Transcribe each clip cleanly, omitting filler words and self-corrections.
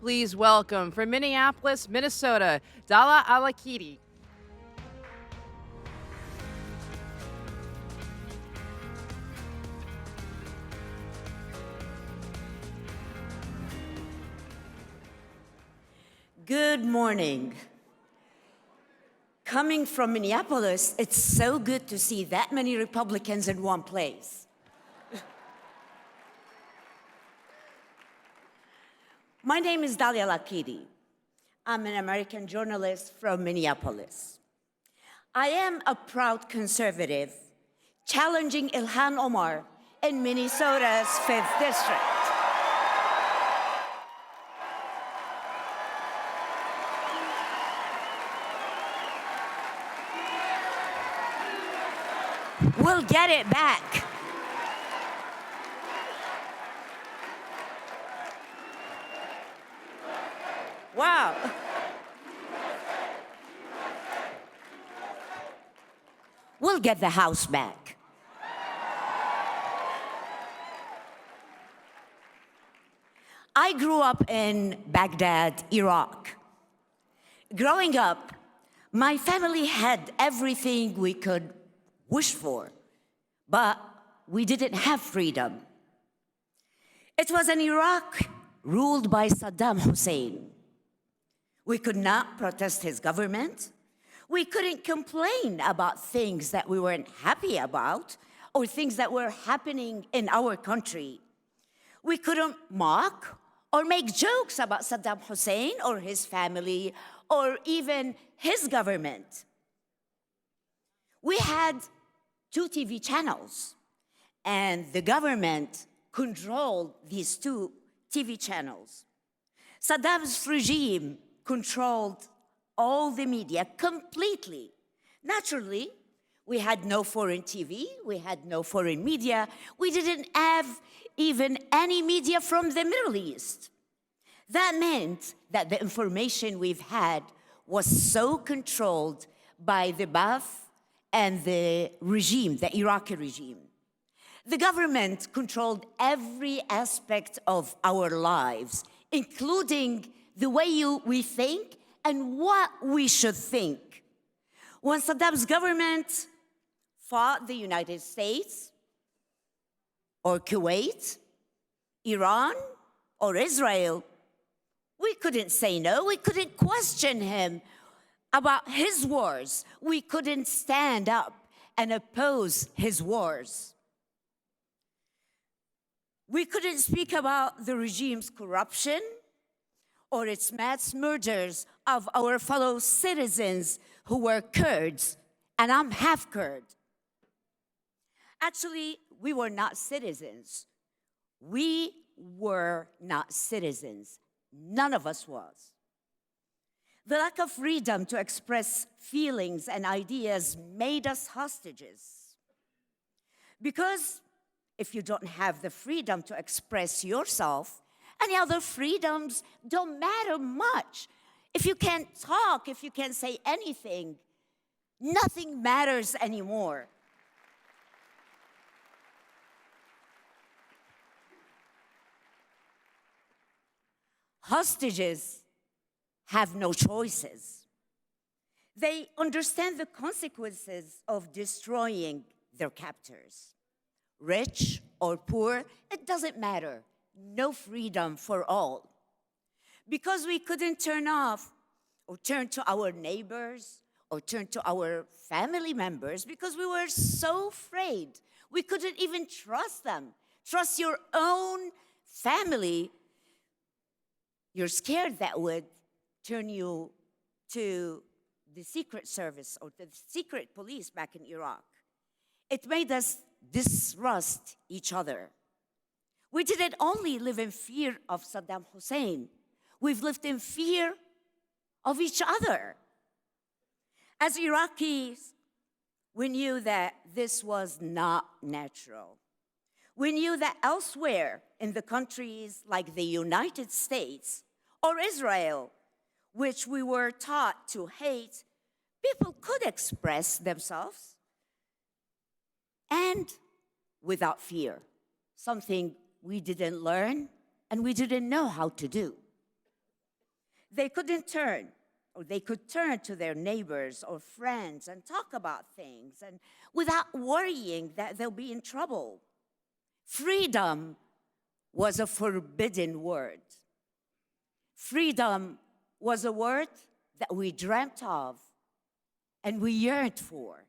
Please welcome from Minneapolis, Minnesota, Dalia al-Aqidi. Good morning. Coming from Minneapolis, it's so good to see that many Republicans in one place. My name is Dalia al-Aqidi. I'm an American journalist from Minneapolis. I am a proud conservative, challenging Ilhan Omar in Minnesota's 5th District. We'll get it back. Wow. We'll get the House back. I grew up in Baghdad, Iraq. Growing up, my family had everything we could wish for, but we didn't have freedom. It was an Iraq ruled by Saddam Hussein. We could not protest his government. We couldn't complain about things that we weren't happy about or things that were happening in our country. We couldn't mock or make jokes about Saddam Hussein or his family or even his government. We had 2 TV channels, and the government controlled these 2 TV channels. Saddam's regime controlled all the media completely. Naturally, we had no foreign TV, we had no foreign media, we didn't have even any media from the Middle East. That meant that the information we've had was so controlled by the Ba'ath and the regime, the Iraqi regime. The government controlled every aspect of our lives, including the way we think and what we should think. When Saddam's government fought the United States, or Kuwait, Iran, or Israel, we couldn't say no, we couldn't question him about his wars. We couldn't stand up and oppose his wars. We couldn't speak about the regime's corruption or its mass murders of our fellow citizens who were Kurds, and I'm half Kurd. Actually, we were not citizens. We were not citizens. None of us was. The lack of freedom to express feelings and ideas made us hostages. Because if you don't have the freedom to express yourself, any other freedoms don't matter much. If you can't talk, if you can't say anything, nothing matters anymore. Hostages have no choices. They understand the consequences of destroying their captors. Rich or poor, it doesn't matter. No freedom for all. Because we couldn't turn off or turn to our neighbors or turn to our family members because we were so afraid. We couldn't even trust them. Trust your own family. You're scared that would turn you to the Secret Service or the secret police back in Iraq. It made us distrust each other. We didn't only live in fear of Saddam Hussein. We've lived in fear of each other. As Iraqis, we knew that this was not natural. We knew that elsewhere in the countries like the United States or Israel, which we were taught to hate, people could express themselves and without fear, something we didn't learn and we didn't know how to do. they couldn't turn, or they could turn to their neighbors or friends and talk about things and without worrying that they'll be in trouble. Freedom was a forbidden word. Freedom was a word that we dreamt of and we yearned for.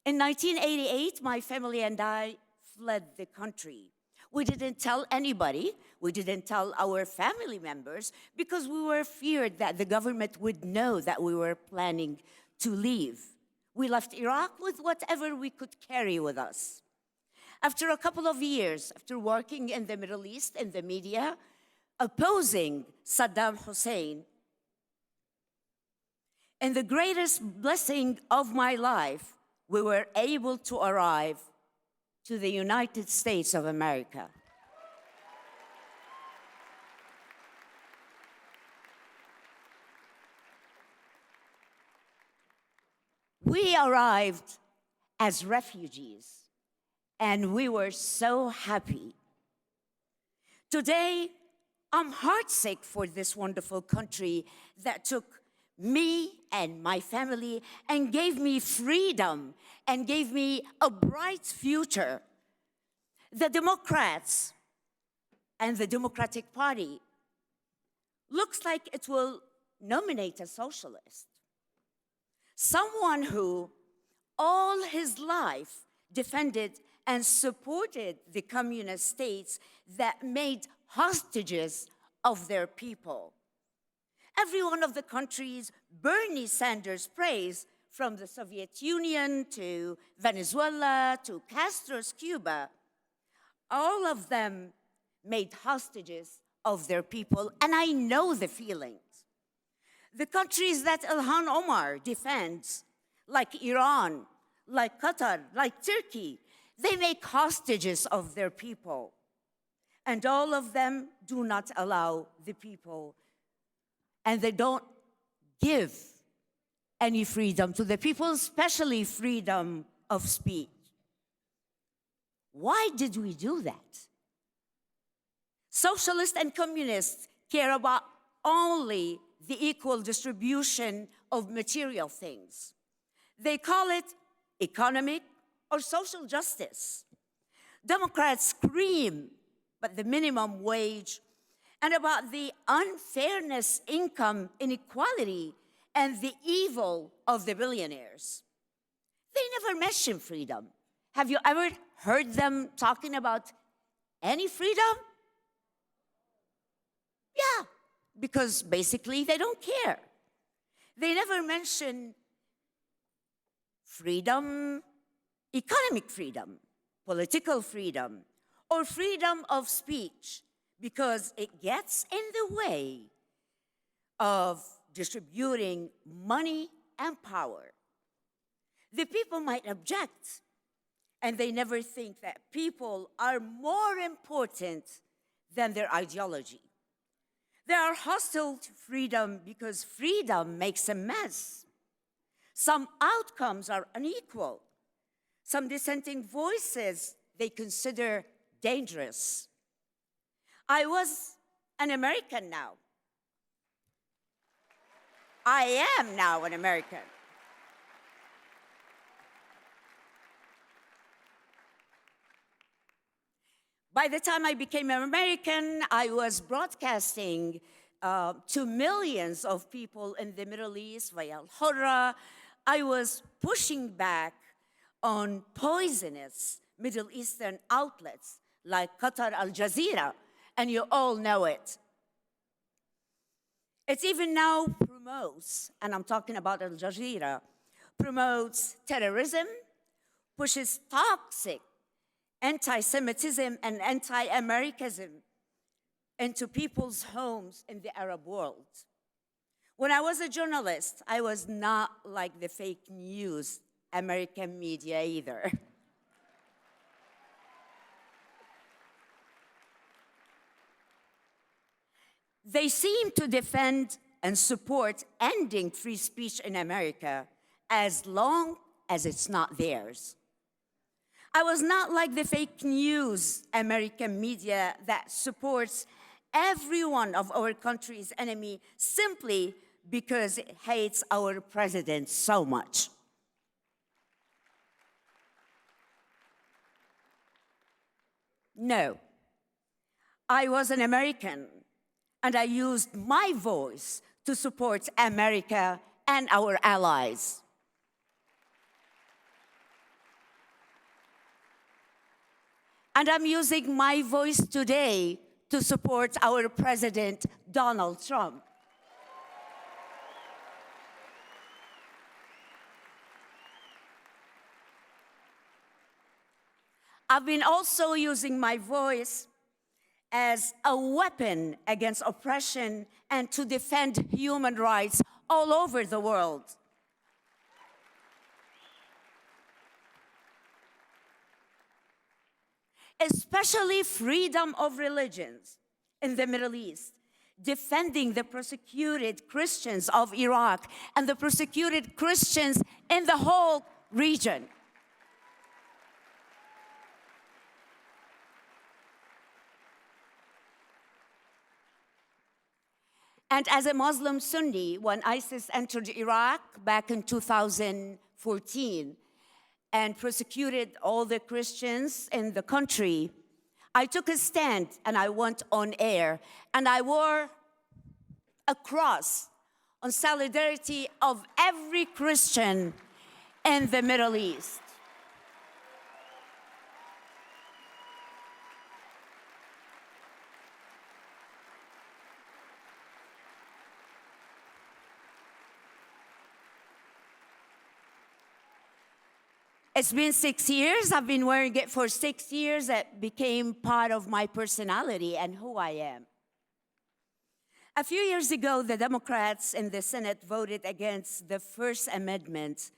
In 1988, my family and I fled the country. We didn't tell anybody. We didn't tell our family members because we were feared that the government would know that we were planning to leave. We left Iraq with whatever we could carry with us. After a couple of years, after working in the Middle East in the media, opposing Saddam Hussein, in the greatest blessing of my life, we were able to arrive to the United States of America. We arrived as refugees, and we were so happy. Today, I'm heartsick for this wonderful country that took me and my family and gave me freedom and gave me a bright future. The Democrats and the Democratic Party looks like it will nominate a socialist. Someone who all his life defended and supported the communist states that made hostages of their people. Every one of the countries Bernie Sanders praised, from the Soviet Union to Venezuela to Castro's Cuba, all of them made hostages of their people, and I know the feelings. The countries that Ilhan Omar defends, like Iran, like Qatar, like Turkey, they make hostages of their people. And all of them do not allow the people, and they don't give any freedom to the people, especially freedom of speech. Why did we do that? Socialists and communists care about only the equal distribution of material things. They call it economic or social justice. Democrats scream about the minimum wage and about the unfairness, income inequality, and the evil of the billionaires. They never mention freedom. Have you ever heard them talking about any freedom? Yeah, because basically they don't care. They never mention freedom, economic freedom, political freedom, or freedom of speech, because it gets in the way of distributing money and power. The people might object, and they never think that people are more important than their ideology. They are hostile to freedom because freedom makes a mess. Some outcomes are unequal. Some dissenting voices they consider dangerous. I was an American now. I am now an American. By the time I became an American, I was broadcasting to millions of people in the Middle East via Al-Hurra. I was pushing back on poisonous Middle Eastern outlets like Qatar Al Jazeera, and you all know it. It even now promotes, and I'm talking about Al Jazeera, promotes terrorism, pushes toxic anti-Semitism and anti-Americanism into people's homes in the Arab world. When I was a journalist, I was not like the fake news American media either. They seem to defend and support ending free speech in America as long as it's not theirs. I was not like the fake news American media that supports every one of our country's enemy simply because it hates our president so much. No, I was an American, and I used my voice to support America and our allies. And I'm using my voice today to support our President, Donald Trump. I've been also using my voice as a weapon against oppression and to defend human rights all over the world. Especially freedom of religions in the Middle East, defending the persecuted Christians of Iraq and the persecuted Christians in the whole region. And as a Muslim Sunni, when ISIS entered Iraq back in 2014 and persecuted all the Christians in the country, I took a stand and I went on air and I wore a cross on solidarity of every Christian in the Middle East. It's been 6 years. I've been wearing it for 6 years. It became part of my personality and who I am. A few years ago, the Democrats in the Senate voted against the First Amendment.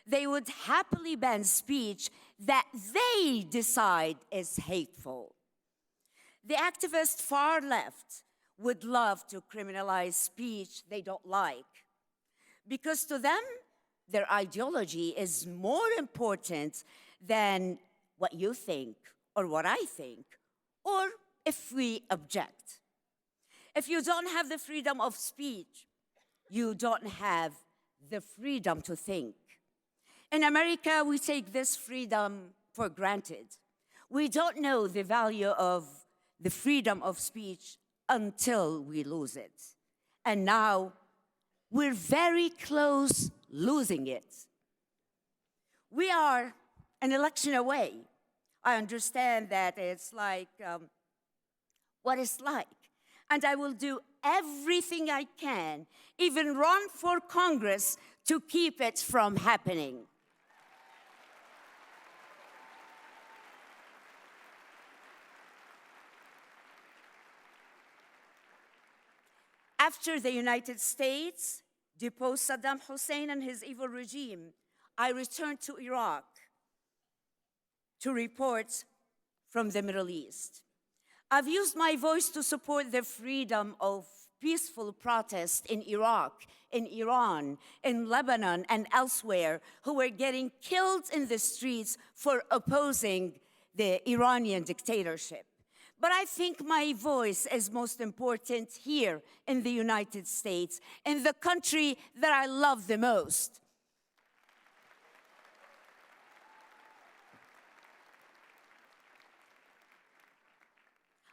They would happily ban speech that they decide is hateful. The activist far left would love to criminalize speech they don't like, because to them, their ideology is more important than what you think or what I think, or if we object. If you don't have the freedom of speech, you don't have the freedom to think. In America, we take this freedom for granted. We don't know the value of the freedom of speech until we lose it. And now, we're very close losing it. We are an election away. I understand that it's like what it's like. And I will do everything I can, even run for Congress, to keep it from happening. After the United States deposed Saddam Hussein and his evil regime, I returned to Iraq to report from the Middle East. I've used my voice to support the freedom of peaceful protest in Iraq, in Iran, in Lebanon, and elsewhere, who were getting killed in the streets for opposing the Iranian dictatorship. But I think my voice is most important here in the United States, in the country that I love the most.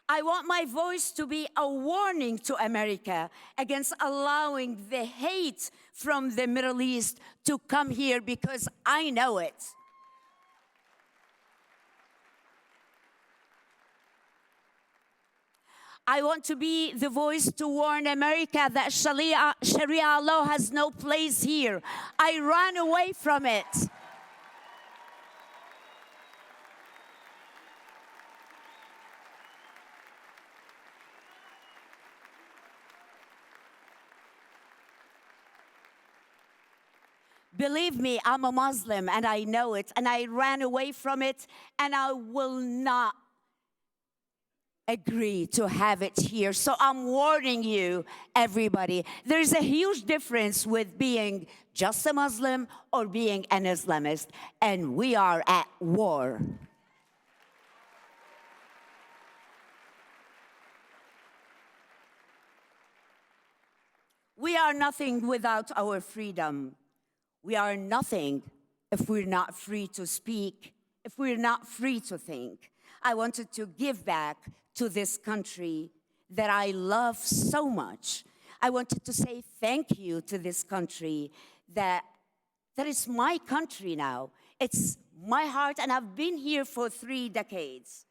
I want my voice to be a warning to America against allowing the hate from the Middle East to come here, because I know it. I want to be the voice to warn America that Sharia law has no place here. I ran away from it. Believe me, I'm a Muslim and I know it, and I ran away from it, and I will not agree to have it here. So I'm warning you, everybody. There's a huge difference with being just a Muslim or being an Islamist, and we are at war. We are nothing without our freedom. We are nothing if we're not free to speak, if we're not free to think. I wanted to give back to this country that I love so much. I wanted to say thank you to this country that is my country now. It's my heart, and I've been here for 3 decades.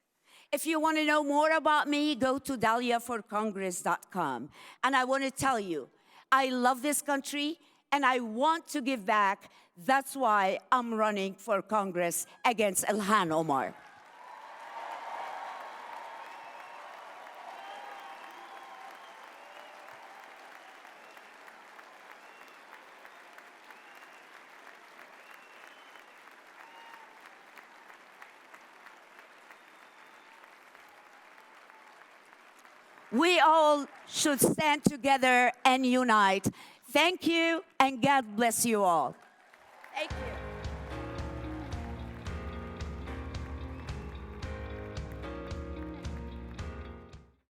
If you want to know more about me, go to daliaforcongress.com. And I want to tell you, I love this country, and I want to give back. That's why I'm running for Congress against Ilhan Omar. We all should stand together and unite. Thank you, and God bless you all. Thank you.